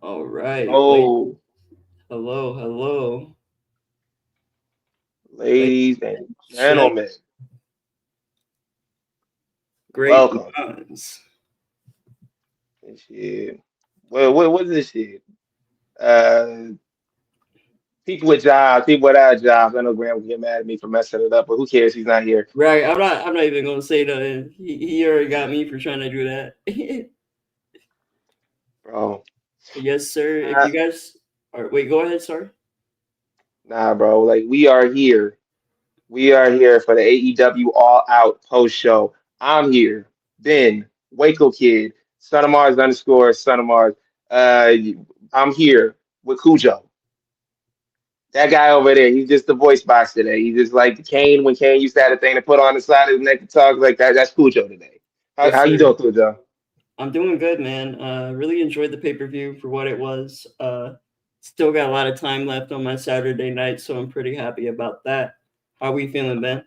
All right. Oh, Hello, hello. Ladies ladies and and gentlemen, gentlemen, great welcome. minds. This shit. Well, what is this shit? Uh, People with jobs, people without jobs. I know Graham will get mad at me for messing it up, but who cares? He's not here, Right. I'm not even gonna say nothing. He already got me for trying to do that. bro. Yes, sir. If Nah, you guys are wait, go ahead, sorry. nah, bro. Like we are here. We are here for the AEW All Out post show. I'm here. Ben, Waco Kid, Son of Mars underscore Son of Mars. Uh, I'm here with Cujo. That guy over there, he's just the voice box today. He's just like Kane when Kane used to have a thing to put on the side of his neck to talk like that. That's Cujo today. Yes, How you sir. doing, Cujo? I'm doing good, man. Really enjoyed the pay-per-view for what it was. Still got a lot of time left on my Saturday night, so I'm pretty happy about that. How we feeling, Ben?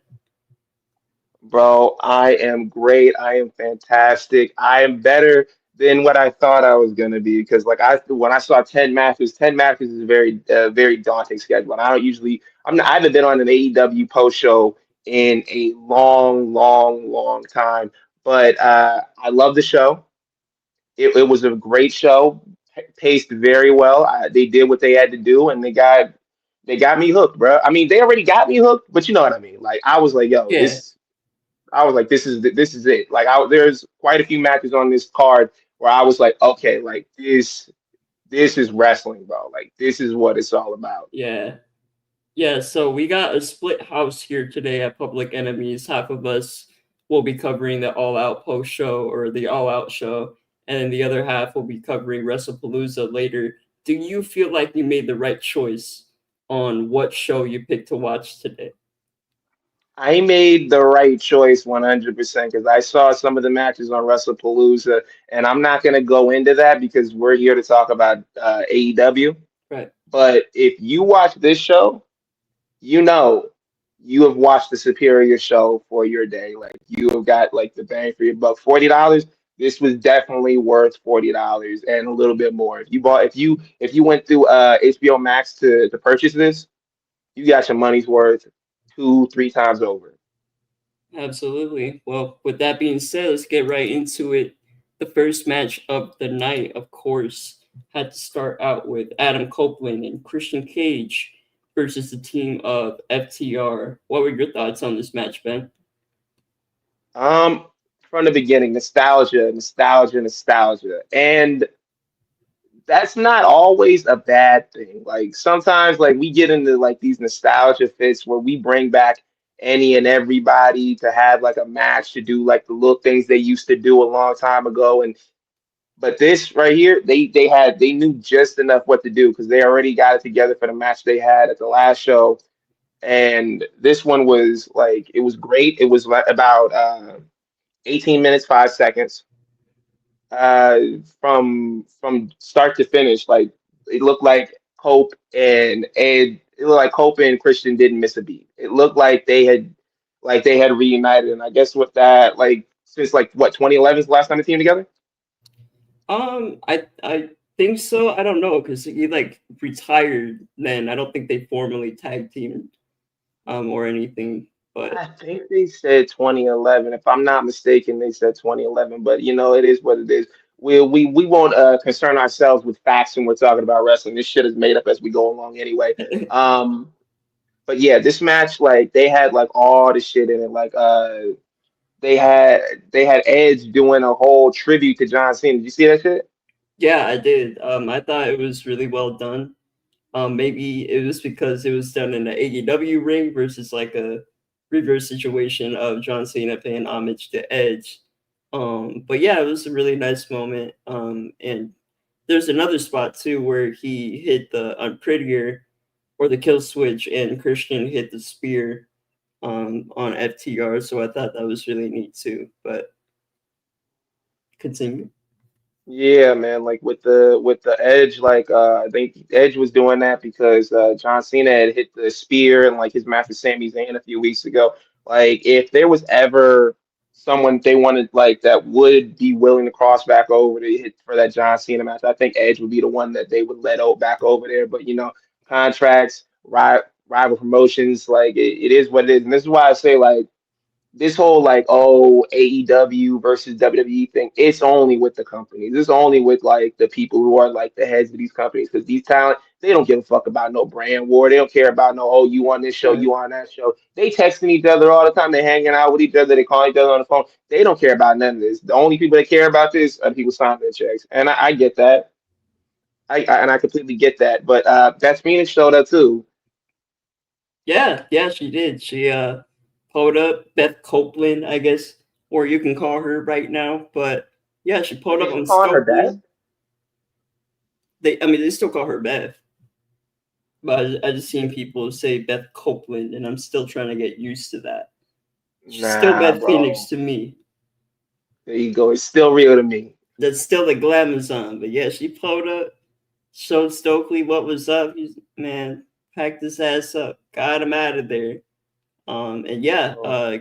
Bro, I am great. I am fantastic. I am better than what I thought I was gonna be because like I when I saw 10 matches is a very daunting schedule. And I don't usually I haven't been on an AEW post show in a long time. But I love the show. It was a great show, paced very well. They did what they had to do, and they got me hooked, bro. I mean, they already got me hooked, but you know what I mean. Like I was like, yo, Yeah. I was like, this is it. Like there's quite a few matches on this card where I was like, okay, like this is wrestling, bro. Like this is what it's all about. Yeah. Yeah, so we got a split house here today at Public Enemies. Half of us will be covering the All Out post show or the All Out show, and then the other half will be covering Wrestlepalooza later. Do you feel like you made the right choice on what show you picked to watch today? I made the right choice 100% because I saw some of the matches on Wrestlepalooza, and I'm not gonna go into that because we're here to talk about AEW. Right. But if you watch this show, you know you have watched the superior show for your day. Like you have got like the bang for your buck. $40. This was definitely worth $40 and a little bit more. If you went through HBO Max to purchase this, you got your money's worth two, three times over. Absolutely. Well, with that being said, let's get right into it. The first match of the night, of course, had to start out with Adam Copeland and Christian Cage versus the team of FTR. What were your thoughts on this match, Ben? Um, from the beginning, nostalgia. And that's not always a bad thing. Like sometimes like we get into like these nostalgia fits where we bring back any and everybody to have like a match to do like the little things they used to do a long time ago. And but this right here, they knew just enough what to do because they already got it together for the match they had at the last show. And this one was like it was great. It was about 18 minutes, 5 seconds uh, from start to finish. Like it looked like Hope and Ed. It looked like Hope and Christian didn't miss a beat. It looked like they had reunited. And I guess with that, like since like what 2011 is the last time they teamed together. I think so. I don't know because he like retired then. I don't think they formally tag teamed or anything. But I think they said 2011. If I'm not mistaken, they said 2011. But you know, it is what it is. We won't concern ourselves with facts when we're talking about wrestling. This shit is made up as we go along anyway. Um, but yeah, this match like they had like all the shit in it. Like they had they had Edge doing a whole tribute to John Cena. Did you see that shit? yeah, I did. I thought it was really well done. Maybe it was because it was done in the AEW ring versus like a reverse situation of John Cena paying homage to Edge. But yeah, it was a really nice moment. And there's another spot too where he hit the unprettier or the kill switch, and Christian hit the spear on FTR. So I thought that was really neat too. But continue. Yeah, man. Like with the Edge, like I think Edge was doing that because John Cena had hit the spear and like his match with Sami Zayn a few weeks ago. Like if there was ever someone they wanted like that would be willing to cross back over to hit for that John Cena match. I think Edge would be the one that they would let back over there. But contracts, rival promotions, like it is what it is. And this is why I say like this whole like AEW versus WWE thing, it's only with the companies. It's only with like the people who are like the heads of these companies because these talent they don't give a fuck about no brand war. They don't care about no you on this show, Right. you on that show. They texting each other all the time. They hanging out with each other. They calling each other on the phone. They don't care about none of this. The only people that care about this are the people signing their checks, and I get that. And I completely get that. But that's Phoenix showed up too. Yeah, yeah, she did. She pulled up Beth Copeland, I guess, or you can call her right now. But yeah, she pulled They up still on calling her Beth? Stokely. I mean, they still call her Beth, but I just seen people say Beth Copeland, and I'm still trying to get used to that. She's still Nah, Beth Phoenix bro. to me. There you go. It's still real to me. That's still the glamazon. But yeah, she pulled up, showed Stokely what was up. He's, man, packed his ass up, got him out of there. And yeah, Oh.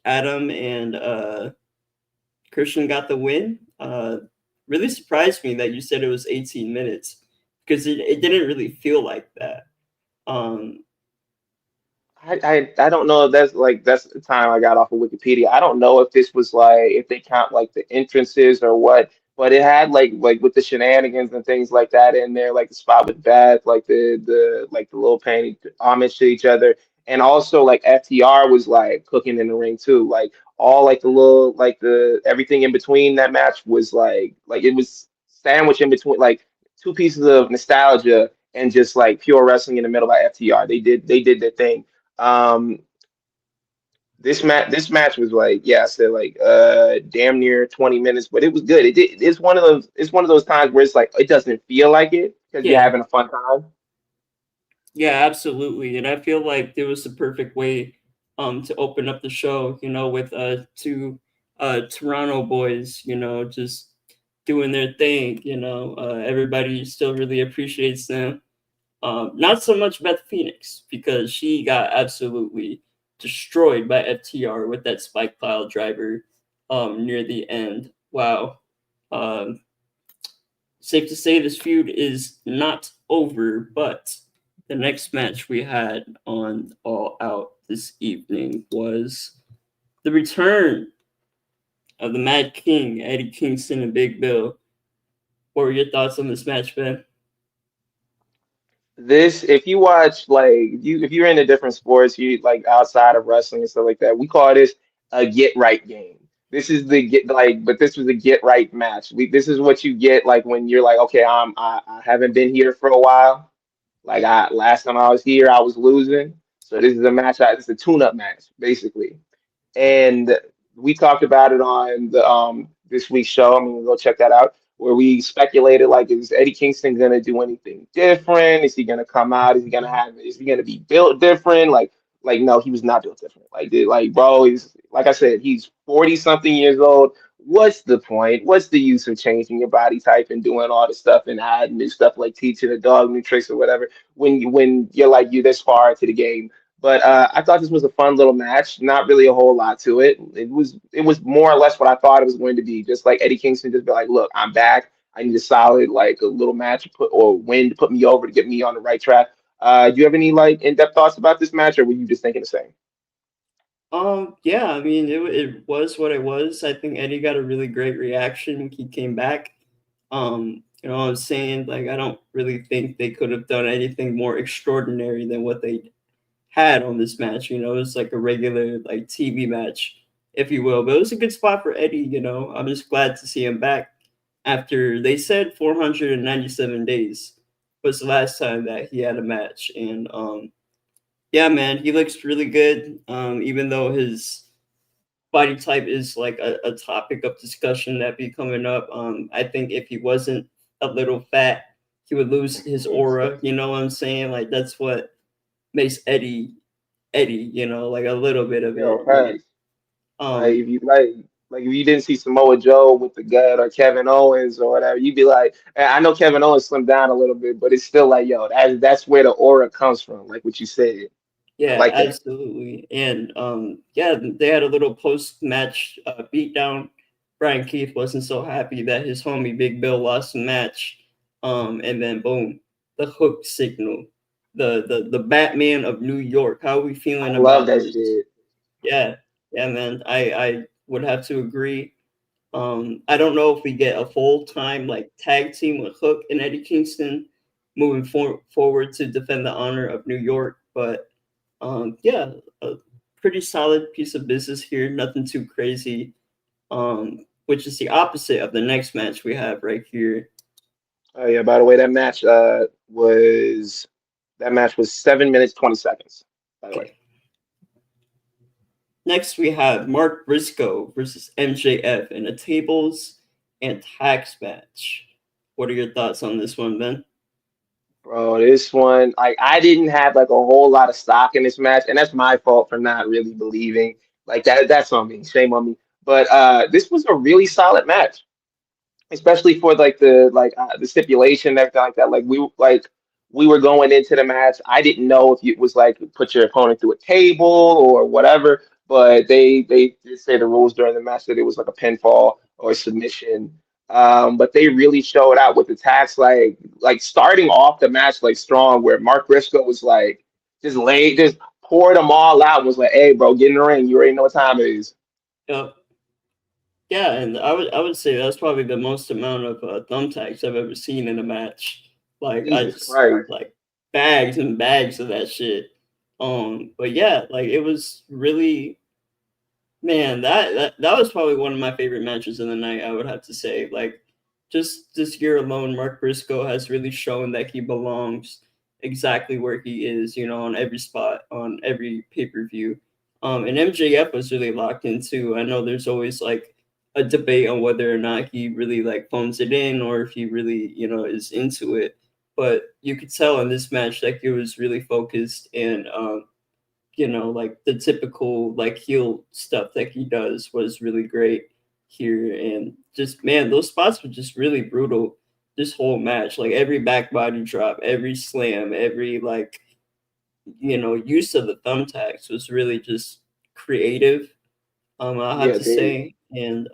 Adam and Christian got the win. Really surprised me that you said it was 18 minutes because it didn't really feel like that. Um, I don't know if that's the time I got off of Wikipedia. I don't know if this was like if they count like the entrances or what, but it had like with the shenanigans and things like that in there, like the spot with Beth, like the little painting homage to each other, and also like FTR was like cooking in the ring too, like all like the little like the everything in between that match was like it was sandwiched in between like two pieces of nostalgia and just like pure wrestling in the middle by FTR. They did their thing. um, this match was like yeah, I said like damn near 20 minutes, but it was good. It's one of those times where it's like it doesn't feel like it because you're yeah, having a fun time. yeah, absolutely. And I feel like it was the perfect way to open up the show, with two Toronto boys, just doing their thing, everybody still really appreciates them. Not so much Beth Phoenix because she got absolutely destroyed by FTR with that spike pile driver near the end. Wow. Um, Safe to say this feud is not over, but the next match we had on All Out this evening was the return of the Mad King, Eddie Kingston and Big Bill. What were your thoughts on this match, Ben? This if you watch like if you're into different sports, you like outside of wrestling and stuff like that, we call this a get right game. This is the get like, but this was a get right match. This is what you get like when you're like, okay, I haven't been here for a while. Like I last time I was here, I was losing. So this is a match. It's a tune-up match, basically. And we talked about it on the this week's show. I'm gonna go check that out. Where we speculated like, is Eddie Kingston gonna do anything different? Is he gonna come out? Is he gonna be built different? Like no, he was not built different. Like bro, he's like I said, he's 40 something years old. What's the point? What's the use of changing your body type and doing all this stuff and adding this stuff like teaching a dog new tricks or whatever when you're like you this far into the game? But I thought this was a fun little match. Not really a whole lot to it. It was more or less what I thought it was going to be. Just like Eddie Kingston, just be like, look, I'm back. I need a solid like a little match to put or win to put me over to get me on the right track. Do you have any like in-depth thoughts about this match, or were you just thinking the same? Yeah, I mean, it was what it was. I think Eddie got a really great reaction when he came back. I was saying, like, I don't really think they could have done anything more extraordinary than what they had on this match. It was like a regular, like, TV match, if you will. But it was a good spot for Eddie, I'm just glad to see him back after they said 497 days was the last time that he had a match. And, yeah, man, he looks really good. Even though his body type is like a topic of discussion that be coming up. I think if he wasn't a little fat, he would lose his aura. You know what I'm saying? Like that's what makes Eddie Eddie. Like a little bit of Yo, it. Like facts. Like um, if you like if you didn't see Samoa Joe with the gut or Kevin Owens or whatever, you'd be like, and I know Kevin Owens slimmed down a little bit, but it's still like, yo, that's where the aura comes from, like what you said. I Yeah, like that. absolutely. And yeah, they had a little post-match beatdown. Brian Keith wasn't so happy that his homie Big Bill lost the match. And then boom, the hook signal. The Batman of New York. How are we I feeling love about that this? shit. Yeah. Yeah, man. I would have to agree. I don't know if we get a full time like tag team with Hook and Eddie Kingston moving forward to defend the honor of New York, but yeah, a pretty solid piece of business here. Nothing too crazy. Which is the opposite of the next match we have right here. Oh yeah, by the way, that match was 7 minutes 20 seconds. By the way, Okay. Next we have Mark Briscoe versus MJF in a tables and tax match. What are your thoughts on this one, Ben? bro, this one, like, I didn't have like a whole lot of stock in this match, and that's my fault for not really believing. Like that, that's on me. Shame on me. But this was a really solid match, especially for like the stipulation and everything like that. Like we were going into the match. I didn't know if it was like put your opponent through a table or whatever, but they did say the rules during the match that it was like a pinfall or a submission. But they really showed out with attacks like starting off the match like strong, where Mark Briscoe was like just poured them all out and was like, "Hey, bro, get in the ring. You already know what time it is." Yep. Yeah, and I would say that's probably the most amount of thumbtacks I've ever seen in a match. Like I Jesus just Christ. like bags and bags of that shit. But yeah, like it was really, man, that was probably one of my favorite matches of the night. I would have to say, like, just this year alone, Mark Briscoe has really shown that he belongs exactly where he is. You know, on every spot, on every pay per view. And MJF was really locked into. I know there's always like a debate on whether or not he really like phones it in or if he really is into it. But you could tell in this match that he was really focused and like the typical like heel stuff that he does was really great here. And just man, those spots were just really brutal this whole match. Like every back body drop, every slam, every like use of the thumbtacks was really just creative. I'll have Yeah, to they say. And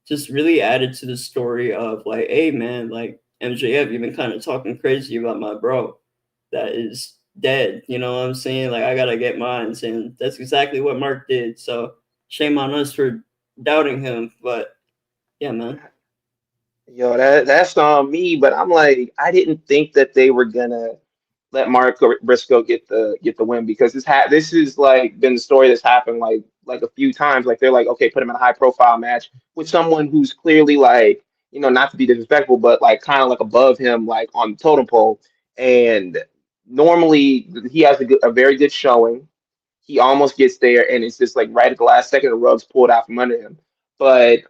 just really added to the story of like, hey man, like MJF, you've been kind of talking crazy about my bro that is dead. You know what I'm saying? Like I gotta get mine, and that's exactly what Mark did. So shame on us for doubting him, but yeah, man. Yo, that's on me, but I'm like, I didn't think that they were gonna let Mark Briscoe get the win, because this is like been the story that's happened like a few times. Like they're like, okay, put him in a high profile match with someone who's clearly like, not to be disrespectful, but like kind of like above him, like on the totem pole. And normally he has a very good showing. He almost gets there, and it's just like right at the last second, the rug's pulled out from under him. But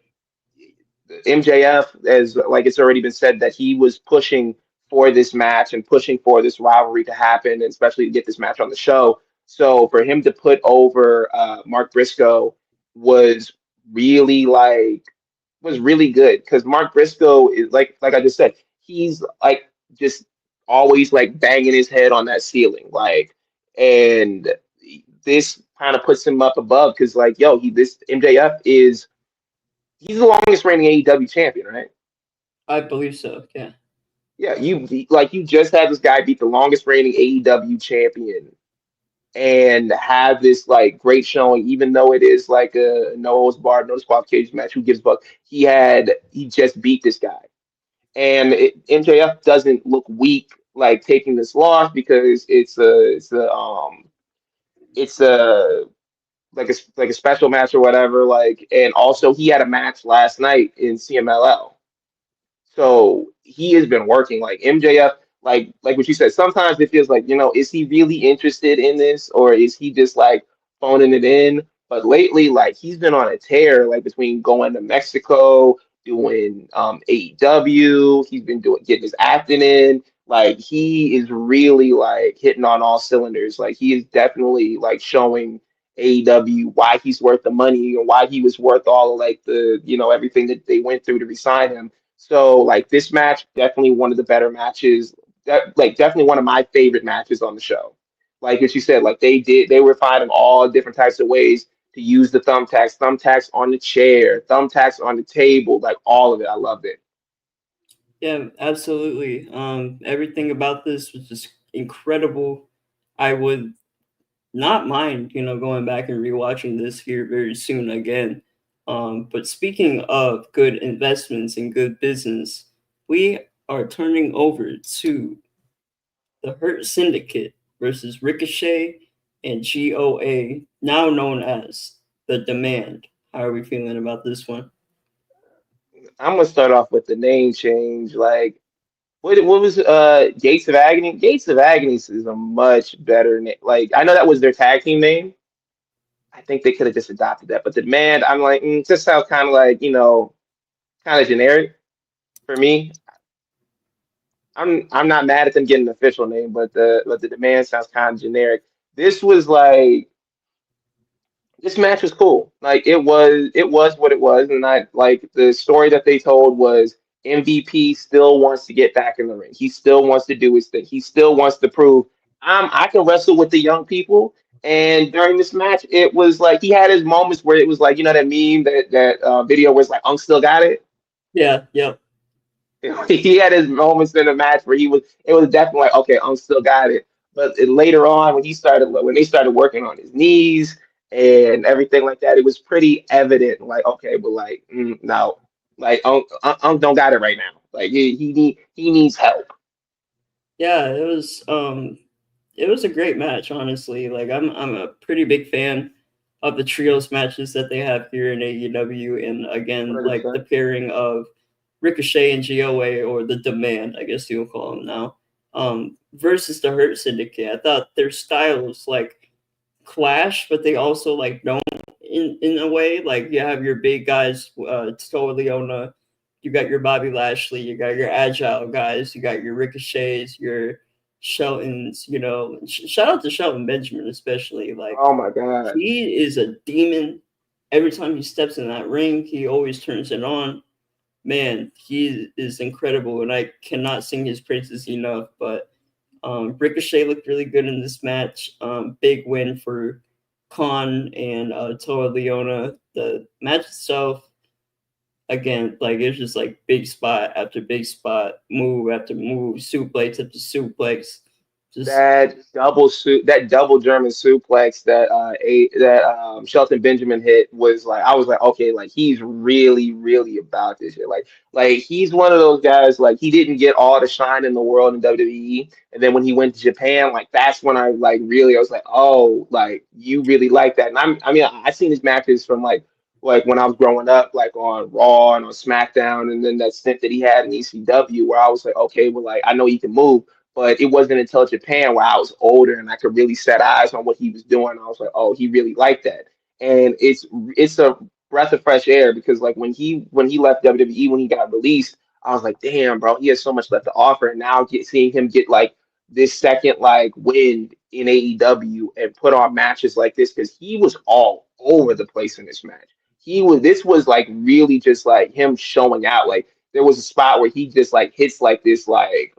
MJF, as like it's already been said, that he was pushing for this match and pushing for this rivalry to happen, and especially to get this match on the show. So for him to put over Mark Briscoe was really was really good, because Mark Briscoe is like I just said, he's like just always like banging his head on that ceiling, and this kind of puts him up above, because like yo, this MJF is he's the longest reigning AEW champion, right? I believe so. Yeah. Yeah, you just had this guy beat the longest reigning AEW champion and have this like great showing, even though it is like a no holds barred, no disqualification match. Who gives a fuck? He just beat this guy, and MJF doesn't look weak like taking this loss, because it's a like a special match or whatever. Like, and also he had a match last night in CMLL. So he has been working like MJF, like what you said. Sometimes it feels like, is he really interested in this, or is he just like phoning it in? But lately, like he's been on a tear, like between going to Mexico, doing AEW, he's been doing getting his acting in. Like he is really like hitting on all cylinders. Like he is definitely like showing AEW why he's worth the money and why he was worth all of like the everything that they went through to resign him. So like this match, definitely one of the better matches. Definitely one of my favorite matches on the show. like as you said, like they were finding all different types of ways to use the thumbtacks on the chair, thumbtacks on the table, like all of it. I loved it. Yeah, absolutely. Everything about this was just incredible. I would not mind, going back and rewatching this here very soon again. But speaking of good investments and good business, we are turning over to the Hurt Syndicate versus Ricochet and GOA, now known as the Demand. How are we feeling about this one? I'm gonna start off with the name change. Like, what was Gates of Agony? Gates of Agony is a much better name. Like, I know that was their tag team name. I think they could have just adopted that. But the Demand, I'm like, just sounds kind of like kind of generic for me. I'm not mad at them getting an official name, but the Demand sounds kind of generic. This was like this match was cool. Like it was what it was, and I like the story that they told was MVP still wants to get back in the ring. He still wants to do his thing. He still wants to prove I can wrestle with the young people. And during this match, it was like he had his moments where it was like that meme that video where it's like Unk still got it. Yeah, yep. He had his moments in the match where it was definitely like, okay, I'm still got it. But later on, when they started working on his knees and everything like that, it was pretty evident. Like, okay, but like, no, like, don't got it right now. Like, he needs help. Yeah, it was a great match, honestly. Like I'm a pretty big fan of the trios matches that they have here in AEW, and again, like the 100%. pairing of Ricochet and GOA, or the Demand, I guess you'll call them now, versus the Hurt Syndicate. I thought their styles like clash, but they also like don't in a way. Like you have your big guys, Toa Leona, you got your Bobby Lashley, you got your agile guys, you got your Ricochets, your Sheltons. Shout out to Shelton Benjamin especially. Like Oh my God. he is a demon. Every time he steps in that ring, he always turns it on. Man, he is incredible, and I cannot sing his praises enough. But Ricochet looked really good in this match. Big win for Khan and Toa Leona. The match itself, again, like it's just like big spot after big spot, move after move, suplex after suplex. Just That double German suplex that Shelton Benjamin hit was like I was like okay like he's really about this shit like he's one of those guys like he didn't get all the shine in the world in WWE, and then when he went to Japan, like that's when I was like, oh, like you really like that. And I seen his matches from like when I was growing up, like on Raw and on SmackDown, and then that stint that he had in ECW, where I was like, okay, well, like I know he can move, but it wasn't until Japan where I was older and I could really set eyes on what he was doing. I was like, oh, he really liked that, and it's a breath of fresh air because like when he left WWE when he got released, I was like, damn, bro, he has so much left to offer, and now seeing him get like this second like win in AEW and put on matches like this because he was all over the place in this match. This was like really just like him showing out. Like there was a spot where he just like hits like this like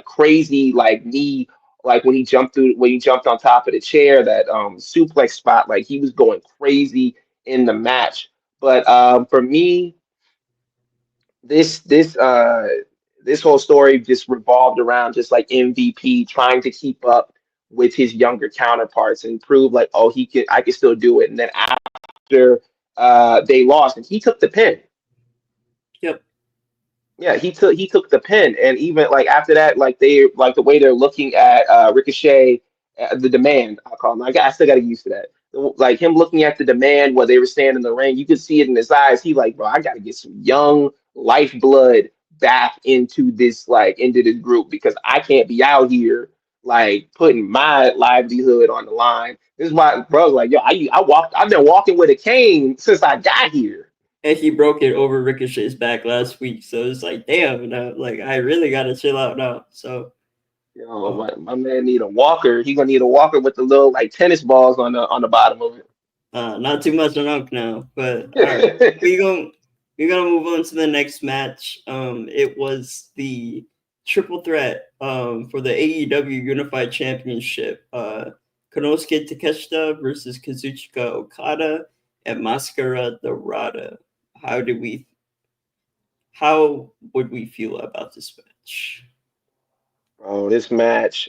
crazy like knee like when he jumped on top of the chair, that suplex spot, like he was going crazy in the match. But for me, this this uh this whole story just revolved around just like MVP trying to keep up with his younger counterparts and prove like, oh, I can still do it. And then after they lost and he took the pin. yep. Yeah, he took the pin, and even like after that, like the way they're looking at Ricochet, the Demand. I'll call him. I still got to get used to that. Like him looking at the Demand while they were standing in the ring, you could see it in his eyes. He like, bro, I got to get some young lifeblood back into this group because I can't be out here like putting my livelihood on the line. This is why, bro. Like, yo, I've been walking with a cane since I got here. And he broke it over Ricochet's back last week, so it's like, damn, like I really gotta chill out now. So, My man need a walker. He gonna need a walker with the little like tennis balls on the bottom of not too much on Unk now, but all right, it. we gonna move on to the next match. It was the triple threat for the AEW Unified Championship. Konosuke Takeshita versus Kazuchika Okada and Mascara Dorada. How do we? How would we feel about this match? Oh, this match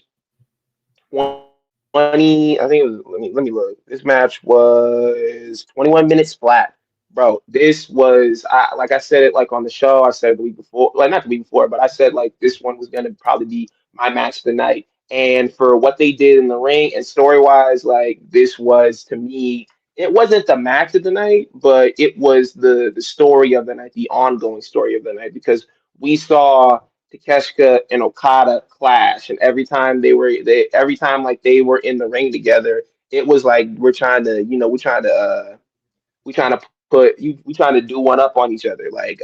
20, I think it was, let me look. This match was 21 minutes flat. Bro, this was like I said it like on the show, I said the week before, like not the week before, but I said like this one was gonna probably be my match of the night. And for what they did in the ring and story-wise, like this was to me, it wasn't the match of the night, but it was the story of the night, the ongoing story of the night, because we saw Takeshita and Okada clash, and every time like they were in the ring together, it was like we're trying to, we trying to put you, we trying to do one up on each other. Like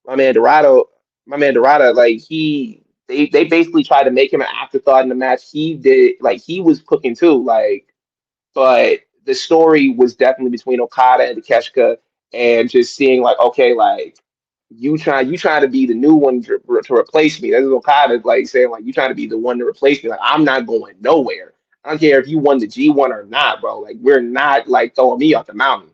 my man Dorado, like they basically tried to make him an afterthought in the match. He did like he was cooking too, like but the story was definitely between Okada and Takeshita, and just seeing like, okay, like you try to be the new one to replace me. That's Okada like saying like you trying to be the one to replace me. Like I'm not going nowhere. I don't care if you won the G1 or not, bro. Like we're not like throwing me off the mountain.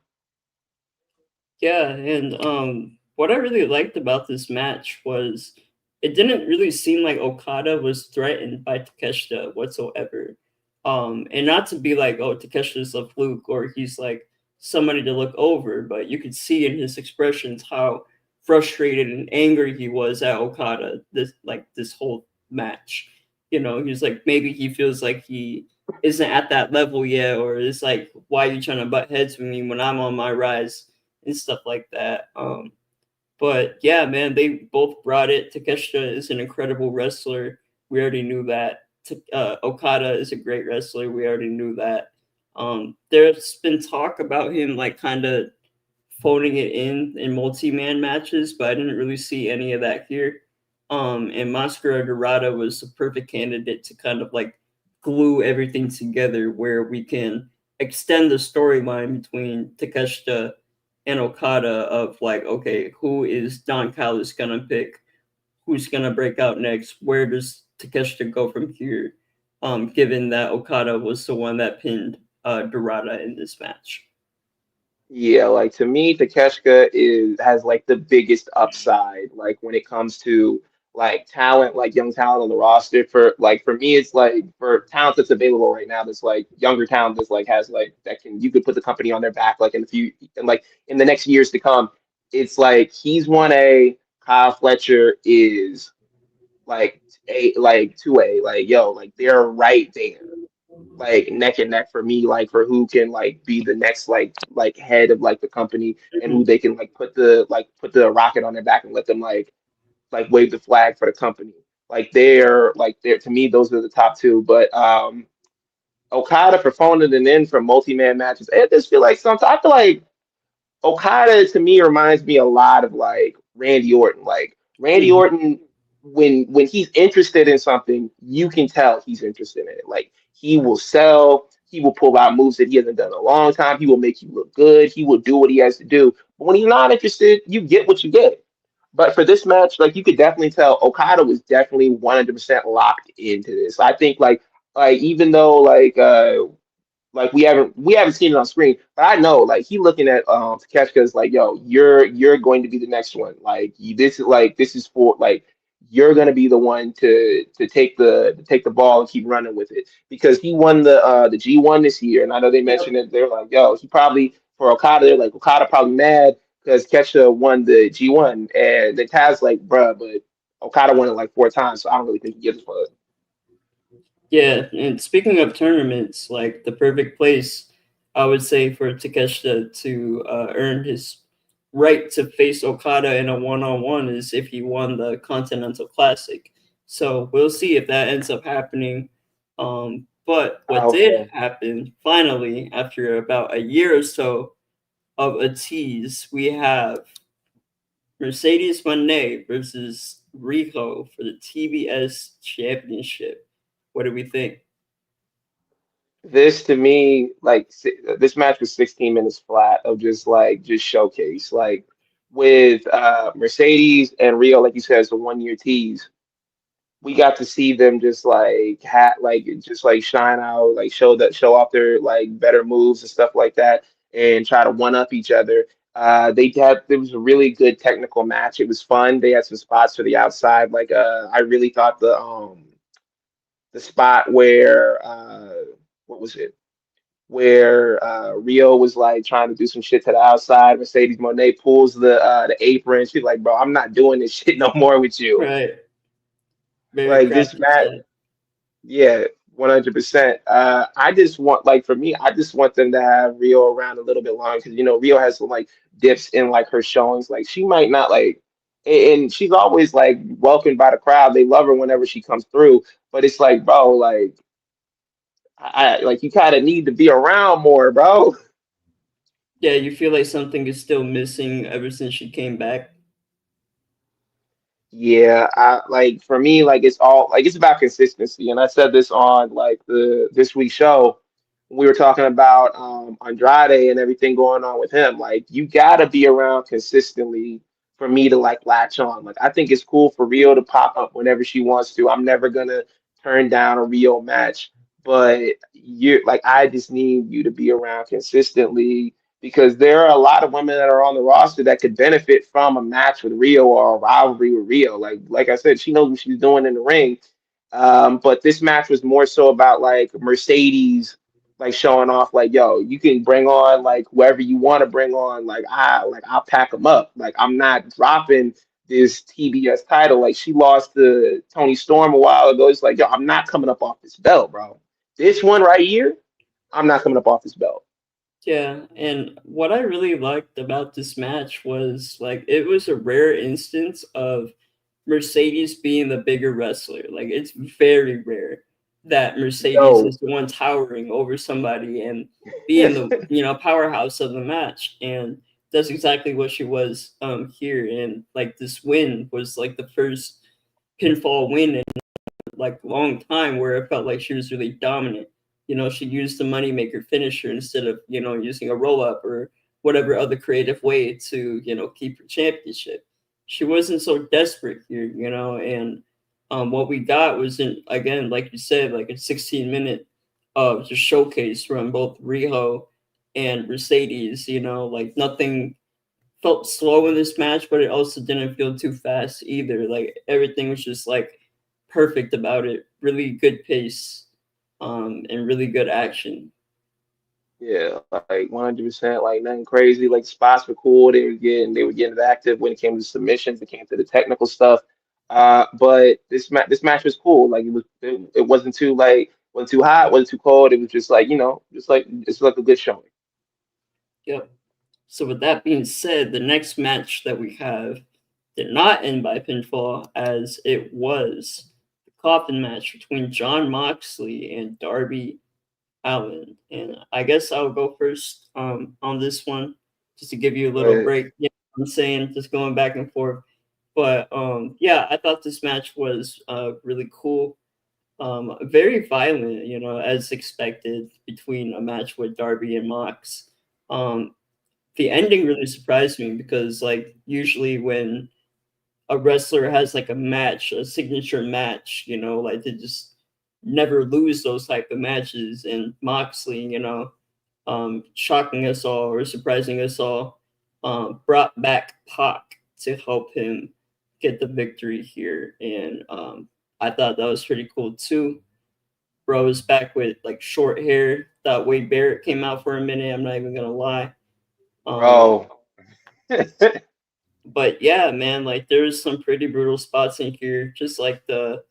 Yeah, and what I really liked about this match was it didn't really seem like Okada was threatened by Takeshita whatsoever. And not to be like, oh, Takeshita's a fluke or he's like somebody to look over, but you could see in his expressions how frustrated and angry he was at Okada this whole match. You know, he's like maybe he feels like he isn't at that level yet, or it's like, why are you trying to butt heads with me when I'm on my rise and stuff like that. But yeah, man, they both brought it. Takeshita is an incredible wrestler. We already knew that. Okada is a great wrestler. We already knew that. There's been talk about him like kind of phoning it in multi-man matches, but I didn't really see any of that here. And Mascara Dorada was the perfect candidate to kind of like glue everything together, where we can extend the storyline between Takeshita and Okada of like, okay, who is Don Callis gonna pick? Who's gonna break out next? Where does Takeshita go from here? Given that Okada was the one that pinned Dorada in this match. Yeah, like to me, Takeshita is has like the biggest upside, like when it comes to like talent, like young talent on the roster. For me, it's like for talent that's available right now, that's like younger talent that's like has like that can you could put the company on their back like in a few and like in the next years to come. It's like he's 1A, Kyle Fletcher is like a like 2A, like yo, like they're right there like neck and neck for me, like for who can like be the next like head of like the company and who Mhm. they can like put the rocket on their back and let them like wave the flag for the company. Like they're to me those are the top two. But Okada for phoning it in for multi-man matches. I just feel like sometimes I feel like Okada to me reminds me a lot of like Randy Orton. Like Randy Mhm. Orton, when he's interested in something, you can tell he's interested in it. Like he will sell, he will pull out moves that he hasn't done in a long time. He will make you look good. He will do what he has to do. But when he's not interested, you get what you get. But for this match, like you could definitely tell Okada was definitely 100% locked into this. I think like even though like we haven't seen it on screen, but I know like he looking at Takeshita is like, yo, you're going to be the next one. This is for like you're gonna be the one to take the ball and keep running with it because he won the G1 this year, and I know they mentioned Yep. it. They're like, yo, he probably for Okada. They're like Okada probably mad because Kesha won the G1, and the Taz like, bruh, but Okada won it like 4 times, so I don't really think he gives a fuck. Yeah, and speaking of tournaments, like the perfect place, I would say for Takeshita to earn his right to face Okada in a one-on-one is if he won the Continental Classic. So we'll see if that ends up happening. But I what hope did so. happen finally, after about a year or so of a tease, we have Mercedes Moné versus Riho for the TBS Championship. What do we think? This to me, this match was 16 minutes flat of just showcase. Like with Mercedes and Rio, like you said, it's a 1 year tease. we got to see them just like just like shine out, like show off their like better moves and stuff like that, and try to one up each other. There was a really good technical match. It was fun. They had some spots for the outside. Like I really thought the spot where what was it? Where Riho was like trying to do some shit to the outside. Mercedes Moné pulls the apron. She's like, "Bro, I'm not doing this shit no more with you." Right. Very Like this crafty match, stuff. yeah, 100%. I just want like for me, I just want them to have Riho around a little bit longer because Riho has some like dips in like her showings. Like she might not like, and she's always like welcomed by the crowd. They love her whenever she comes through. But it's like, bro, like like you kind of need to be around more, bro. Yeah, you feel like something is still missing ever since she came back. Yeah, I like for me, like it's all like it's about consistency. And I said this on like the this week's show. We were talking about Andrade and everything going on with him. Like you gotta be around consistently for me to like latch on. Like I think it's cool for Rio to pop up whenever she wants to. I'm never gonna turn down a Rio match, but you like I just need you to be around consistently because there are a lot of women that are on the roster that could benefit from a match with Rio or a rivalry with Rio. Like I said, she knows what she's doing in the ring. But this match was more so about like Mercedes like showing off like yo, you can bring on like whoever you want to bring on. I'll pack them up. Like I'm not dropping this TBS title. Like she lost to Tony Storm a while ago. It's like yo, I'm not coming up off this belt, bro. This one right here, I'm not coming up off this belt. Yeah, and what I really liked about this match was like it was a rare instance of Mercedes being the bigger wrestler. Like it's very rare that Mercedes Yo, is the one towering over somebody and being the powerhouse of the match. And that's exactly what she was here. And like this win was like the first pinfall win in like long time where it felt like she was really dominant. She used the moneymaker finisher instead of, using a roll up or whatever other creative way to, keep her championship. She wasn't so desperate here, and what we got was again, like you said, like a 16-minute of just showcase from both Riho and Mercedes, like nothing felt slow in this match, but it also didn't feel too fast either. Like everything was just like perfect about it. Really good pace, and really good action. yeah, like 100%, like nothing crazy. Like spots were cool. They were getting active when it came to submissions. It came to the technical stuff. But this match was cool. Like it wasn't too like wasn't too hot, wasn't too cold. It was just like just like a good showing. Yep. So with that being said, the next match that we have did not end by pinfall, as it was the Coffin match between John Moxley and Darby Allin. And I guess I'll go first on this one, just to give you a little But break. Yeah, I'm saying just going back and forth. But yeah, I thought this match was really cool. Very violent, as expected between a match with Darby and Mox. Um, the ending really surprised me because, like, usually when a wrestler has like a match, a signature match, like they just never lose those type of matches. And Moxley, shocking us all or surprising us all, brought back Pac to help him get the victory here. And I thought that was pretty cool too. Bro is back with like short hair. Thought Wade Barrett came out for a minute. I'm not even gonna lie. Um, bro, but yeah, man, like there's some pretty brutal spots in here, just like the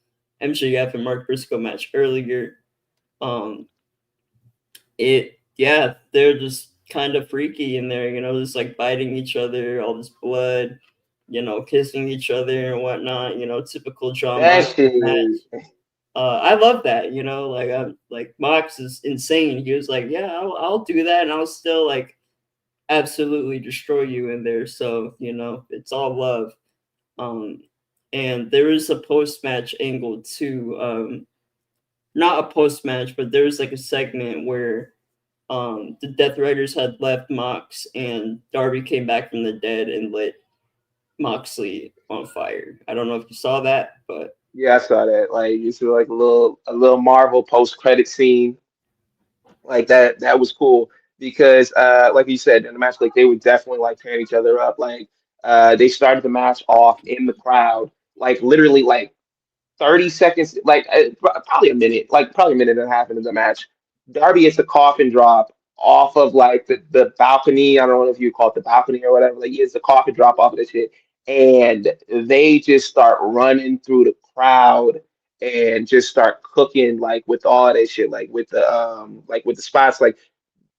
MJF and Mark Briscoe match earlier. Um, yeah, they're just kind of freaky in there, just like biting each other, all this blood, kissing each other and whatnot, typical John that Mox shit. match. I love that, like I'm like Mox is insane. He was like, yeah, I'll do that, and I'll still like absolutely destroy you in there. So it's all love. Um, and there is a post match angle too. Not a post match, but there was like a segment where the Death Riders had left Mox, and Darby came back from the dead and lit Moxley on fire. I don't know if you saw that, but Yeah, I saw that. Like it's like a little Marvel post credit scene like that. That was cool because like you said in the match, like they would definitely like tearing each other up. Like they started the match off in the crowd, like literally like 30 seconds, like probably a minute, like probably a minute and a half into the match. Darby hits a coffin drop off of like the balcony. I don't know if you call it the balcony or whatever. Like, it's a coffin drop off of this shit. And they just start running through the crowd and just start cooking like with all that shit, like with the spots. Like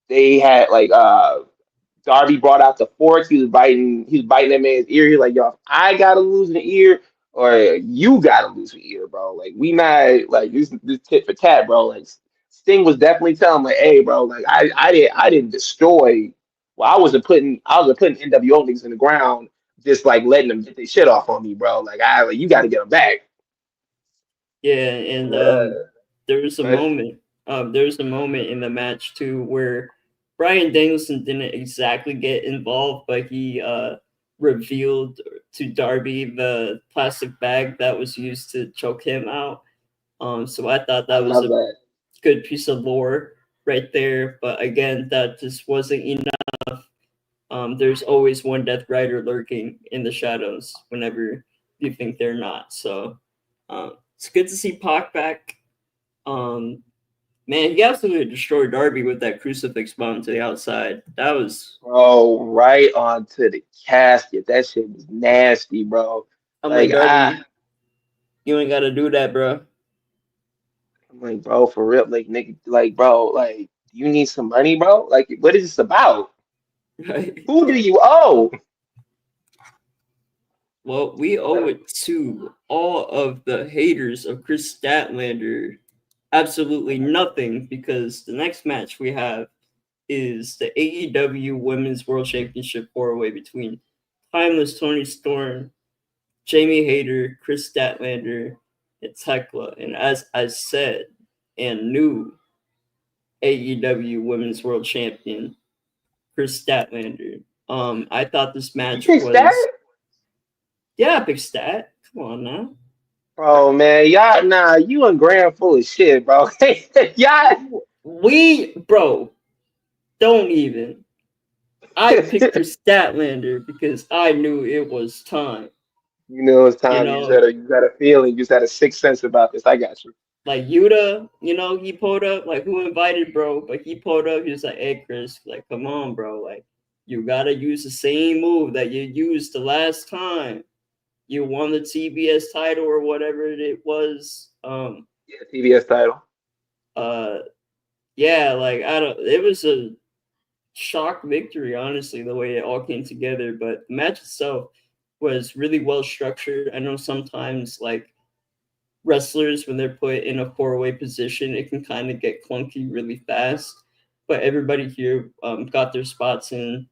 they had like Darby brought out the fork. He was biting that man's ear. He's like, yo, if I gotta lose an ear, or you gotta lose an ear, bro. Like we not like this tit for tat, bro. Like Sting was definitely telling him, like, hey, bro, like I didn't destroy. Well, I wasn't putting NWO niggas in the ground, just like letting them get their shit off on me, bro. Like you got to get them back. Yeah, and Uh, there was a but moment. There was a moment in the match too where Brian Danielson didn't exactly get involved, but he revealed to Darby the plastic bag that was used to choke him out. So I thought I that was love a that. good piece of lore right there. But again, that just wasn't enough. There's always one Death Rider lurking in the shadows whenever you think they're not. So it's good to see Pac back. Um, Man, he absolutely destroyed Darby with that crucifix bomb to the outside. That was. Bro, right onto the casket. That shit was nasty, bro. I'm like, Like I Darby, you ain't got to do that, bro. I'm like, bro, for real, like nigga, like, bro, like, you need some money, bro? Like, what is this about? Right. Who do you owe? Well, we owe Like, it to all of the haters of Kris Statlander absolutely nothing because the next match we have is the AEW Women's World Championship four-way between Timeless Toni Storm, Jamie Hayter, Kris Statlander, and Thekla. And as I said and knew, AEW Women's World Champion Kris Statlander. I thought this you match fixed that? was, yeah, big stat. Come on now. Bro, man, y'all, nah, you and Graham full of shit, bro. Y'all, Bro, don't even. I picked Kris Statlander because I knew it was time. you know it's You time. know, You got a feeling, you just had a sixth sense about this. I got you. like Yuta, he pulled up, like who invited bro, but he pulled up, he was like, hey Kris, like come on, bro, like you gotta use the same move that you used the last time you won the TBS title or whatever it was. Yeah, TBS title. Uh yeah, like I don't it was a shock victory, honestly, the way it all came together. But the match itself was really well structured. I know sometimes like wrestlers when they're put in a four-way position, it can kind of get clunky really fast. But everybody here got their spots in.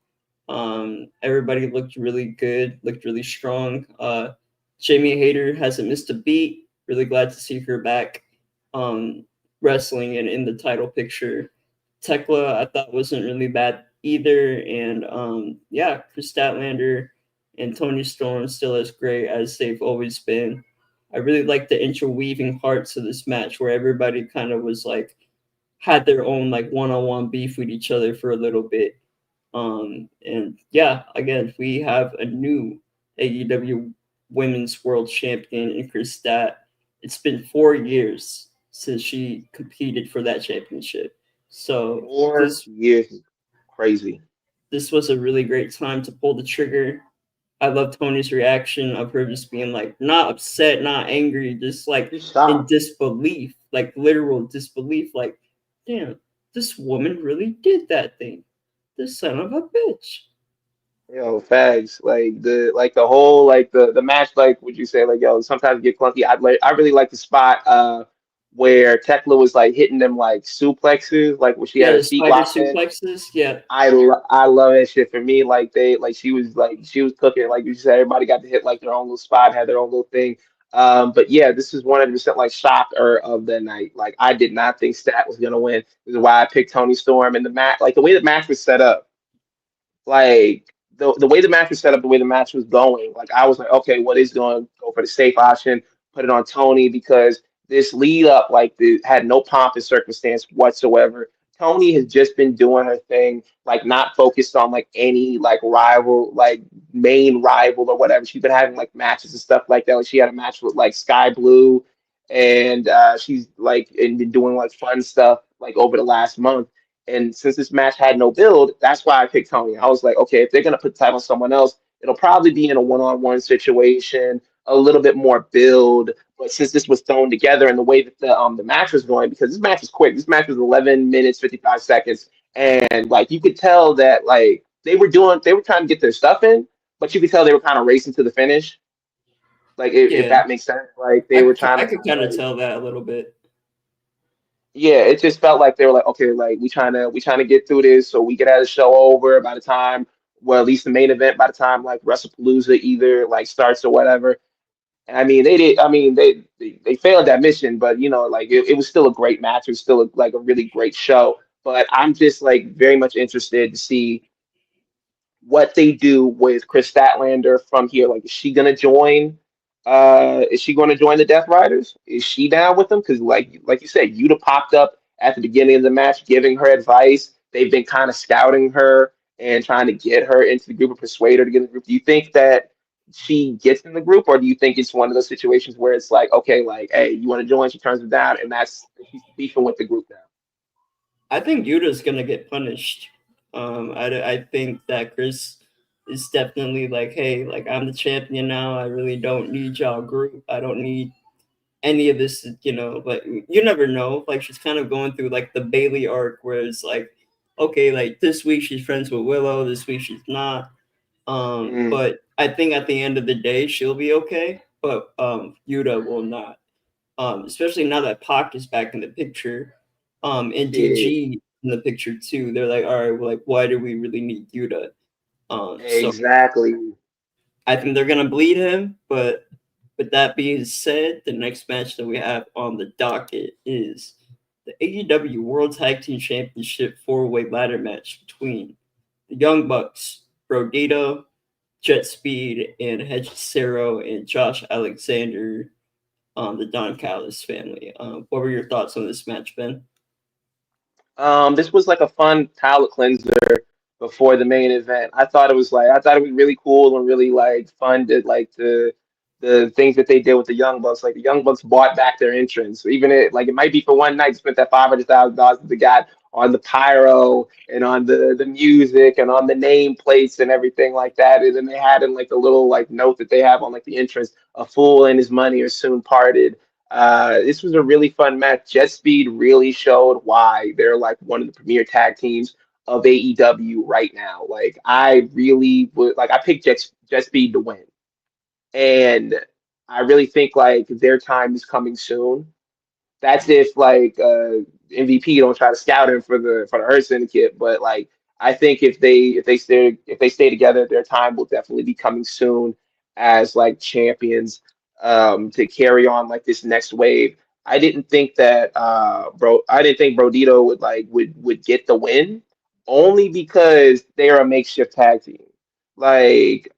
Everybody looked really good, looked really strong. Jamie Hayter hasn't missed a beat. Really glad to see her back wrestling and in the title picture. Thekla, I thought wasn't really bad either. And yeah, Kris Statlander and Toni Storm still as great as they've always been. I really like the interweaving parts of this match where everybody kind of was like had their own like one-on-one beef with each other for a little bit. And yeah, again, we have a new AEW Women's World Champion in Kris Stat. It's been 4 years since she competed for that championship. So 4 years is crazy. this was a really great time to pull the trigger. I love Tony's reaction of her just being like not upset, not angry, just like Just in stop. disbelief, like literal disbelief. Like, damn, this woman really did that thing. This son of a bitch. Yo, fags. Like the whole the match, like would you say, like, yo, sometimes get clunky. I really like the spot where Tekla was like hitting them like suplexes, like where she Yeah, had her the feet spider locked in. suplexes. Yeah, I love that shit. For me, like she was cooking. Like you said, everybody got to hit like their own little spot, had their own little thing. But yeah, this is 100% like shocker of the night. Like I did not think Stat was gonna win. This is why I picked Tony Storm in the match. Like the way the match was set up, like the way the match was set up, the way the match was going. Like I was like, okay, what is going to go for the safe option? put it on Toni because this lead up had no pomp and circumstance whatsoever. Toni has just been doing her thing, like not focused on like any like rival, like main rival or whatever. She's been having like matches and stuff like that. Like she had a match with like Sky Blue, and she's like and been doing like fun stuff like over the last month. And since this match had no build, that's why I picked Toni. I was like, okay, if they're gonna put the title on someone else, it'll probably be in a one-on-one situation, a little bit more build. But since this was thrown together and the way that the match was going, because this match was quick, this match was 11 minutes 55 seconds, and like you could tell that like they were trying to get their stuff in, but you could tell they were kind of racing to the finish. Like if Yeah, that makes sense, like they were trying I to could kind kind of of like tell that a little bit. yeah, it just felt like they were like, okay, like we trying to get through this so we get out of the show over by the time, well, at least the main event by the time like Wrestlepalooza either like starts or whatever. And I mean, they did. I mean, they failed that mission, but you know, like it was still a great match. It was still like a really great show. But I'm just like very much interested to see what they do with Kris Statlander from here. Like, is she gonna join? Is she going to join the Death Riders? Is she down with them? Because like you said, Yuta popped up at the beginning of the match, giving her advice. They've been kind of scouting her and trying to get her into the group and persuade her to get in the group. Do you think that she gets in the group, or do you think it's one of those situations where it's like, okay, like, hey, you want to join? She turns it down, and she's beefing with the group now. I think Yuta's gonna get punished. I think that Kris is definitely like, hey, like I'm the champion now. I really don't need y'all group. I don't need any of this, you know. But you never know. Like she's kind of going through like the Bailey arc, where it's like, okay, like this week she's friends with Willow, this week she's not. Mm, But I think at the end of the day she'll be okay. But Yuta will not. Especially now that Pac is back in the picture, and yeah, DG in the picture too. They're like, all right, well, like, why do we really need Yuta? So exactly. I think they're gonna bleed him. But with that being said, the next match that we have on the docket is the AEW World Tag Team Championship four-way ladder match between the Young Bucks, Brodido, JetSpeed, and Hechihero and Josh Alexander, the Don Callis family. What were your thoughts on this match, Ben? This was like a fun palate cleanser before the main event. I thought it was really cool and really like fun to like the things that they did with the Young Bucks. Like the Young Bucks bought back their entrance. Even it might be for one night, spent that $500,000 that they got on the pyro and on the music and on the nameplates and everything like that. And then they had in like the little like note that they have on like the entrance, a fool and his money are soon parted. This was a really fun match. Jet Speed really showed why they're like one of the premier tag teams of AEW right now. Like I really would like I picked Jet Speed to win. And I really think like their time is coming soon. That's if like MVP don't try to scout him for the Hurt Syndicate. But like I think if they stay together, their time will definitely be coming soon as like champions to carry on like this next wave. I didn't think Brodido would get the win only because they're a makeshift tag team. Like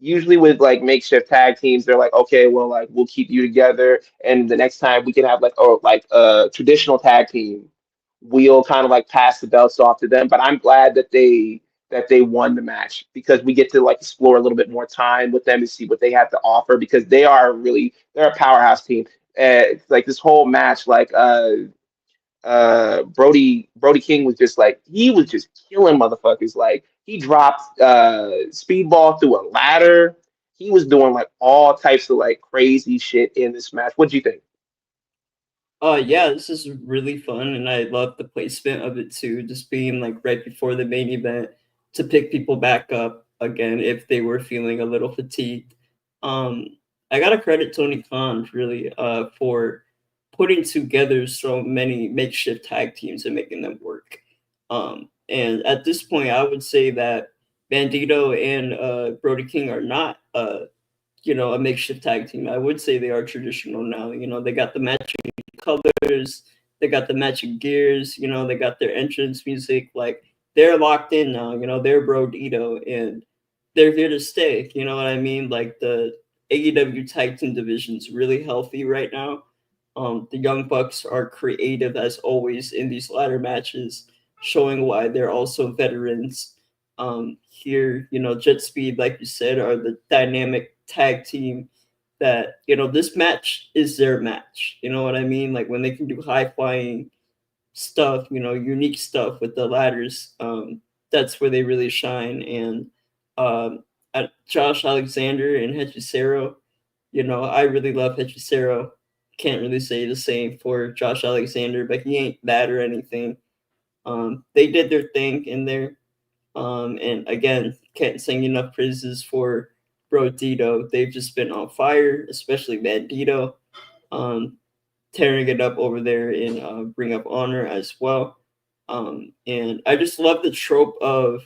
usually with like makeshift tag teams, they're like, okay, well, like we'll keep you together, and the next time we can have like a traditional tag team, we'll kind of like pass the belts off to them. But I'm glad that they won the match because we get to like explore a little bit more time with them and see what they have to offer because they're a powerhouse team. Like this whole match, like Brody King was just like he was just killing motherfuckers. Like he dropped Speedball through a ladder. He was doing like all types of like crazy shit in this match. What do you think? Yeah, this is really fun, and I love the placement of it too. Just being like right before the main event to pick people back up again if they were feeling a little fatigued. Um, I gotta credit Tony Khan really for putting together so many makeshift tag teams and making them work. And at this point, I would say that Bandito and Brody King are not a makeshift tag team. I would say they are traditional now. They got the matching colors, they got the matching gears, they got their entrance music. Like they're locked in now, they're Brodito and they're here to stay. You know what I mean? Like AEW tag team division is really healthy right now. The Young Bucks are creative as always in these ladder matches, showing why they're also veterans. Here, JetSpeed, like you said, are the dynamic tag team that, this match is their match. You know what I mean? Like when they can do high flying stuff, unique stuff with the ladders, that's where they really shine. And at Josh Alexander and Hechihero, I really love Hechihero. Can't really say the same for Josh Alexander, but he ain't bad or anything. They did their thing in there. And again, can't sing enough praises for Brodido. They've just been on fire, especially Bandito, tearing it up over there in Ring of Honor as well. And I just love the trope of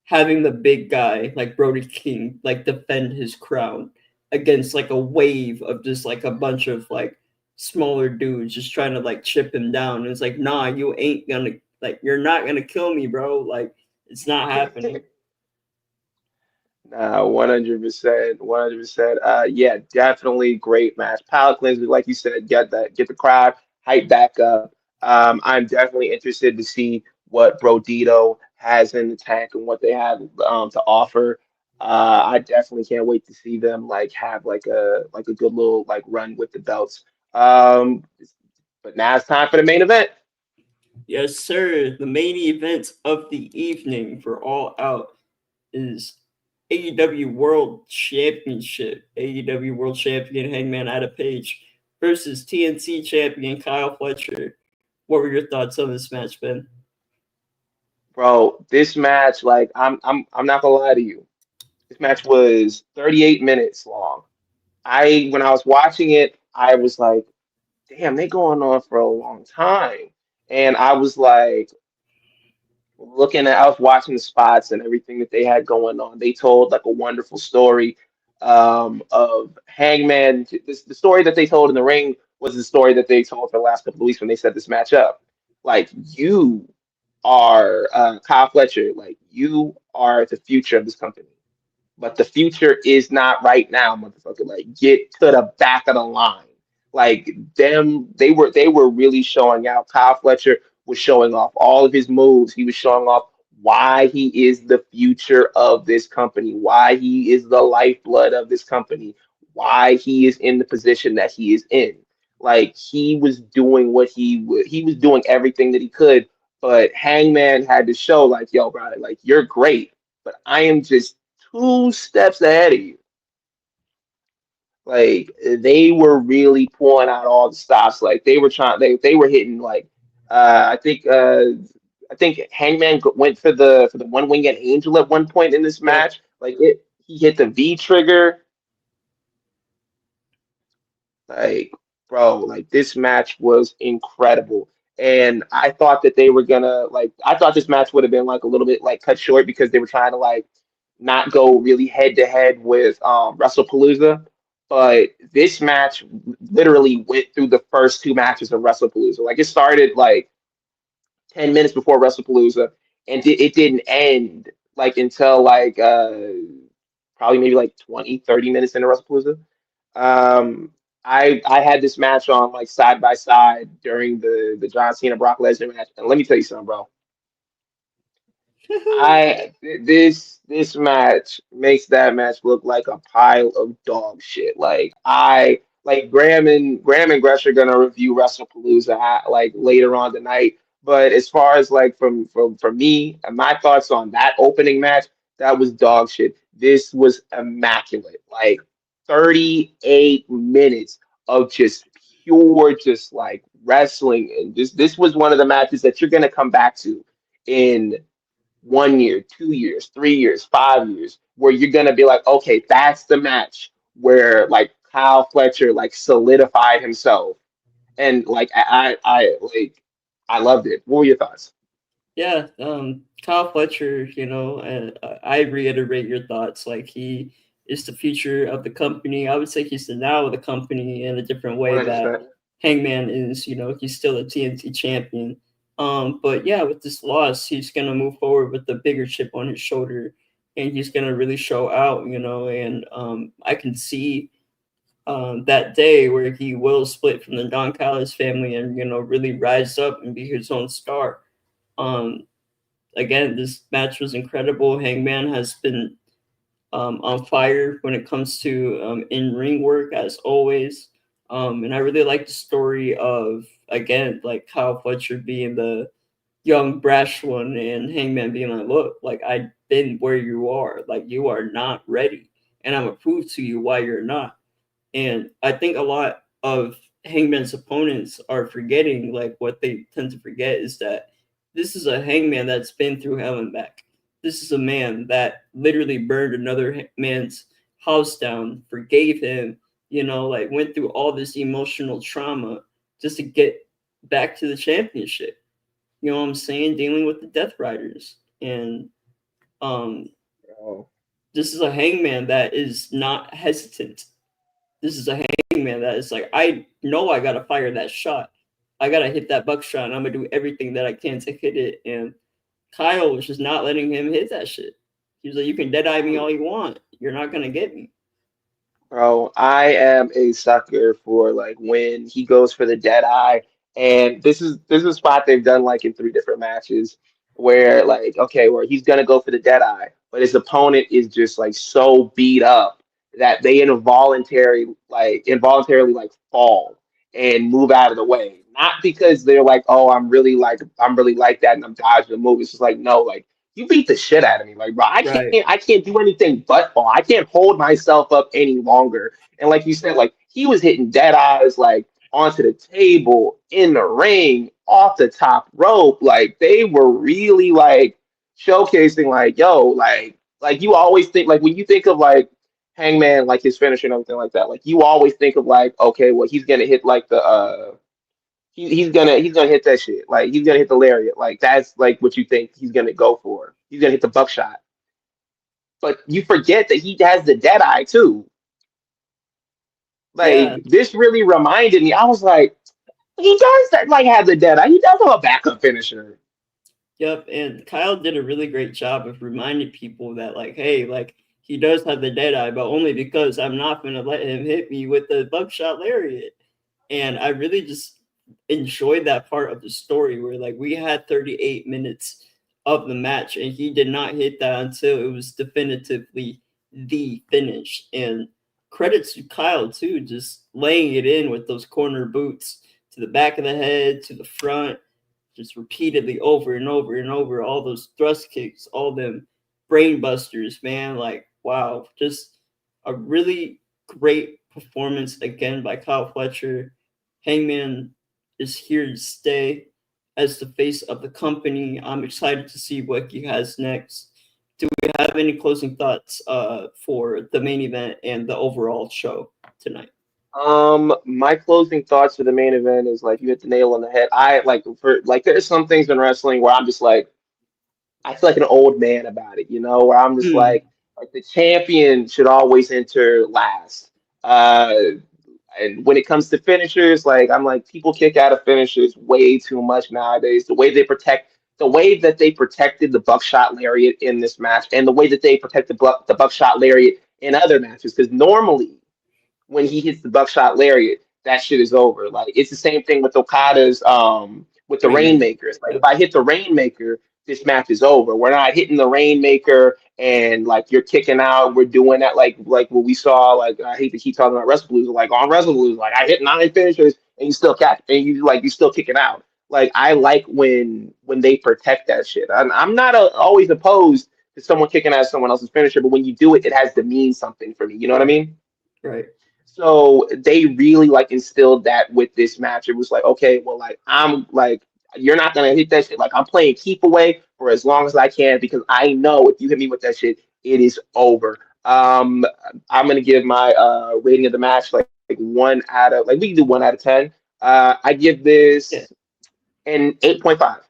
having the big guy like Brody King like defend his crown against like a wave of just like a bunch of like smaller dudes just trying to like chip him down. And it's like, nah, you ain't gonna, like, you're not gonna kill me, bro. Like, it's not happening. Nah, 100%, 100%. Yeah, definitely great match. Palate cleanser, like you said, get the crowd hype back up. I'm definitely interested to see what Brodido has in the tank and what they have to offer. I definitely can't wait to see them like have like a good little like run with the belts. Um, but now it's time for the main event. Yes, sir. The main event of the evening for All Out is AEW World Championship. AEW World Champion Hangman Adam Page versus TNT Champion Kyle Fletcher. What were your thoughts on this match, Ben? Bro, this match, like I'm not gonna lie to you. This match was 38 minutes long. When I was watching it, I was like, damn, they going on for a long time. And I was like I was watching the spots and everything that they had going on. They told like a wonderful story of Hangman. The story that they told in the ring was the story that they told for the last couple of weeks when they set this match up. Like, you are Kyle Fletcher, like, you are the future of this company. But the future is not right now, motherfucker. Like, get to the back of the line. Like, they were really showing out. Kyle Fletcher was showing off all of his moves. He was showing off why he is the future of this company, why he is the lifeblood of this company, why he is in the position that he is in. Like, he was doing he was doing everything that he could, but Hangman had to show like, yo, bro, like, you're great, but I am just two steps ahead of you. Like, they were really pulling out all the stops. Like, they were hitting like I think Hangman went for the one winged angel at one point in this Yep. match. Like, he hit the V trigger. Like, bro, like, this match was incredible. And I thought that they were gonna like I thought this match would have been like a little bit like cut short because they were trying to like not go really head to head with Wrestlepalooza. But this match literally went through the first two matches of Wrestlepalooza. Like, it started like 10 minutes before Wrestlepalooza, and it didn't end like until like probably maybe like 20, 30 minutes into Wrestlepalooza. Um, I had this match on like side by side during the John Cena Brock Lesnar match, and let me tell you something, bro. This match makes that match look like a pile of dog shit. Like Graham and Gresh are gonna review WrestlePalooza like later on tonight. But as far as like from me and my thoughts on that opening match, that was dog shit. This was immaculate. Like, 38 minutes of just pure just like wrestling, and this was one of the matches that you're gonna come back to in 1 year, 2 years, 3 years, 5 years, where you're gonna be like, okay, that's the match where like Kyle Fletcher like solidified himself, and like I loved it. What were your thoughts? Yeah, Kyle Fletcher, I reiterate your thoughts. Like, he is the future of the company. I would say he's the now of the company in a different way that 100%. Hangman is. He's still a TNT champion. But yeah, with this loss, he's gonna move forward with the bigger chip on his shoulder. and he's gonna really show out, you know. And I can see that day where he will split from the Don Callis family and, you know, really rise up and be his own star. Again, this match was incredible. Hangman has been on fire when it comes to in-ring work, as always. And I really like the story of, again, like Kyle Fletcher being the young, brash one and Hangman being like, look, like, I've been where you are. Like, you are not ready. And I'm going to prove to you why you're not. And I think a lot of Hangman's opponents are forgetting, like, what they tend to forget is that this is a Hangman that's been through hell and back. This is a man that literally burned another man's house down, forgave him, you know, like, went through all this emotional trauma just to get back to the championship. You know what I'm saying? Dealing with the Death Riders. And this is a Hangman that is not hesitant. This is a Hangman that is like, I know I gotta fire that shot. I gotta hit that buckshot, and I'm gonna do everything that I can to hit it. And Kyle was just not letting him hit that shit. He was like, you can dead-eye me all you want. You're not gonna get me. Bro, I am a sucker for like when he goes for the dead eye, and this is a spot they've done like in three different matches where like okay, where he's gonna go for the dead eye, but his opponent is just like so beat up that they involuntarily like fall and move out of the way. Not because they're like, oh, I'm really like that and I'm dodging the move. It's just like no, like you beat the shit out of me. Like, bro, Right. I can't do anything but fall. I can't hold myself up any longer. And like you said, like he was hitting dead eyes like onto the table, in the ring, off the top rope. Like they were really like showcasing like, yo, like you always think like when you think of like Hangman, like his finisher and everything like that, like you always think of like, okay, well he's gonna hit like the he's gonna hit that shit. Like he's gonna hit the lariat. Like that's like what you think he's gonna go for. He's gonna hit the buckshot. But you forget that he has the dead eye too. Yeah. Like this really reminded me. I was like, he does like have the dead eye. He does have a backup finisher. Yep. And Kyle did a really great job of reminding people that, like, hey, like, he does have the dead eye, but only because I'm not gonna let him hit me with the buckshot lariat. And I really just enjoyed that part of the story where, like, we had 38 minutes of the match and he did not hit that until it was definitively the finish. And credits to Kyle too, just laying it in with those corner boots to the back of the head, to the front, just repeatedly over and over and over, all those thrust kicks, all them brain busters, man. Like, wow, just a really great performance again by Kyle Fletcher. Hangman is here to stay as the face of the company. I'm excited to see what he has next. Do we have any closing thoughts for the main event and the overall show tonight? My closing thoughts for the main event is like you hit the nail on the head. I like for like there's some things in wrestling where I'm just like I feel like an old man about it, you know, where I'm just Hmm. like the champion should always enter last. Uh, and when it comes to finishers, like I'm like people kick out of finishers way too much nowadays. The way that they protected the buckshot lariat in this match, and the way that they protect the buckshot lariat in other matches, because normally when he hits the buckshot lariat, that shit is over. Like it's the same thing with Okada's with the Rainmaker. Rainmakers. Like if Yep. I hit the Rainmaker, this match is over. We're not hitting the Rainmaker and like you're kicking out. We're doing that like what we saw. Like I hate to keep talking about Wrestlepalooza. Like on Wrestlepalooza, like I hit 9 finishers and you still catch and you still kicking out. Like I like when they protect that shit. I'm not always opposed to someone kicking out someone else's finisher, but when you do it, it has to mean something for me. You know what I mean? Right. So they really like instilled that with this match. It was like, okay, well, like I'm like, you're not gonna hit that shit. Like I'm playing keep away for as long as I can because I know if you hit me with that shit, it is over. I'm gonna give my rating of the match like 1 out of like we can do 1 out of 10. I give Yeah. this an 8.5.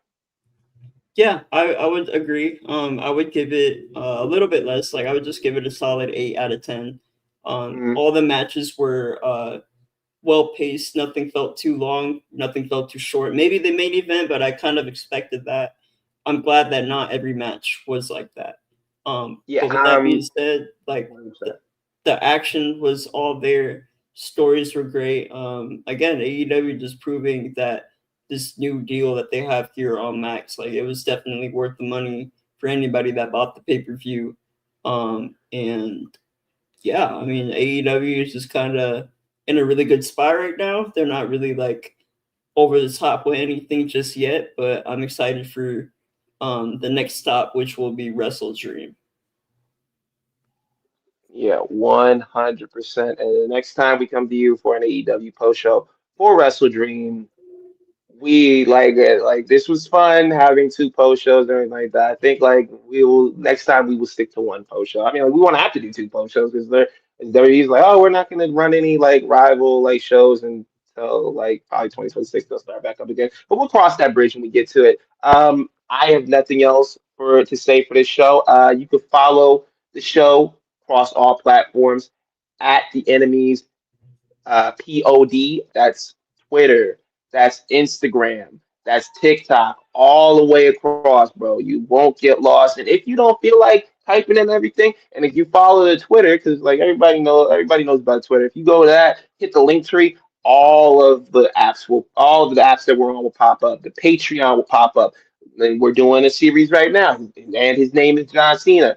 Yeah, I would agree. I would give it a little bit less. Like I would just give it a solid 8 out of 10. Mm, All the matches were well paced. Nothing felt too long. Nothing felt too short. Maybe the main event, but I kind of expected that. I'm glad that not every match was like that. Yeah, But with that being said, like 100%. the action was all there. Stories were great. Again, AEW just proving that this new deal that they have here on Max, like it was definitely worth the money for anybody that bought the pay per view. And yeah, I mean AEW is just kind of in a really good spot right now. They're not really like over the top with anything just yet, but I'm excited for the next stop, which will be Wrestle Dream. Yeah, 100%. And the next time we come to you for an AEW post show for Wrestle Dream, we like it. Like this was fun having two post shows and everything like that. I think like we will next time we will stick to one post show. I mean, like, we won't have to do two post shows because WWE's like, oh, we're not going to run any like rival like shows until like probably 2026. They'll start back up again. But we'll cross that bridge when we get to it. I have nothing else for to say for this show. You can follow the show across all platforms at the enemies POD. That's Twitter. That's Instagram. That's TikTok. All the way across, bro. You won't get lost. And if you don't feel like typing in everything, and if you follow the Twitter, because like everybody knows about Twitter. If you go to that, hit the link tree. All of the apps that we're on will pop up. The Patreon will pop up. And we're doing a series right now, and his name is John Cena.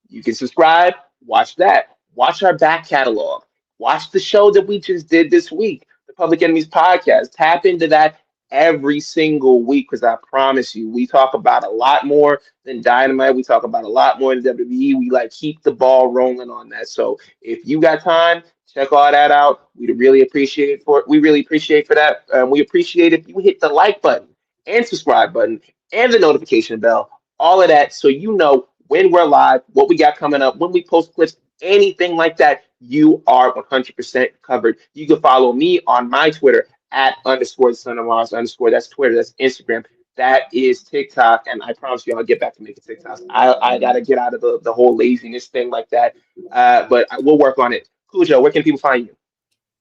You can subscribe, watch that, watch our back catalog, watch the show that we just did this week, the Public Enemies podcast. Tap into that every single week because I promise you, we talk about a lot more than Dynamite. We talk about a lot more than WWE. We like keep the ball rolling on that. So if you got time, check all that out. We'd really appreciate it for. We really appreciate for that. We appreciate if you hit the like button and subscribe button and the notification bell. All of that so you know when we're live, what we got coming up, when we post clips, anything like that, you are 100% covered. You can follow me on my Twitter at underscore son of Mars underscore. That's Twitter. That's Instagram. That is TikTok. And I promise you, I'll get back to making TikToks. I got to get out of the whole laziness thing like that. But we'll work on it. Cujo, where can people find you?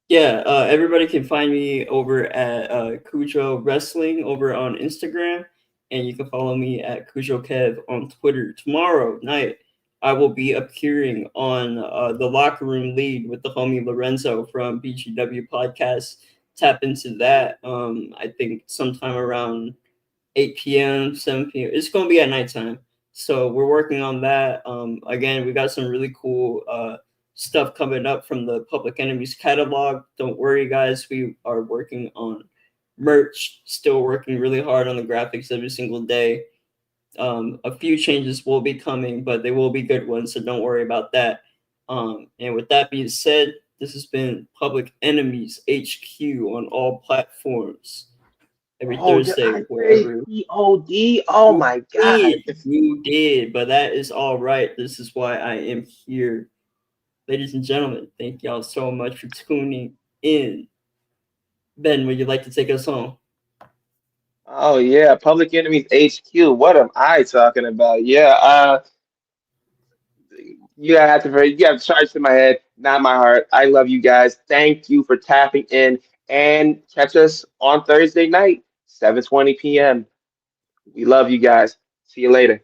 Yeah, everybody can find me over at Cujo Wrestling over on Instagram, and you can follow me at Cujo Kev on Twitter. Tomorrow night, I will be appearing on the Locker Room Lead with the homie Lorenzo from BGW Podcast. Tap into that. I think sometime around 8 p.m., 7 p.m. It's going to be at nighttime. So we're working on that. Again, we got some really cool stuff coming up from the Public Enemies catalog. Don't worry, guys. We are working on merch, still working really hard on the graphics every single day. A few changes will be coming, but they will be good ones, so don't worry about that. And with that being said, this has been Public Enemies HQ on all platforms. Every Thursday, wherever POD. Oh you my God. did, you did. But that is all right. This is why I am here. Ladies and gentlemen, thank y'all so much for tuning in. Ben, would you like to take us home? Oh yeah, Public Enemies HQ. What am I talking about? Yeah, you gotta charge to my head, not my heart. I love you guys. Thank you for tapping in and catch us on Thursday night, 7:20 p.m. We love you guys. See you later.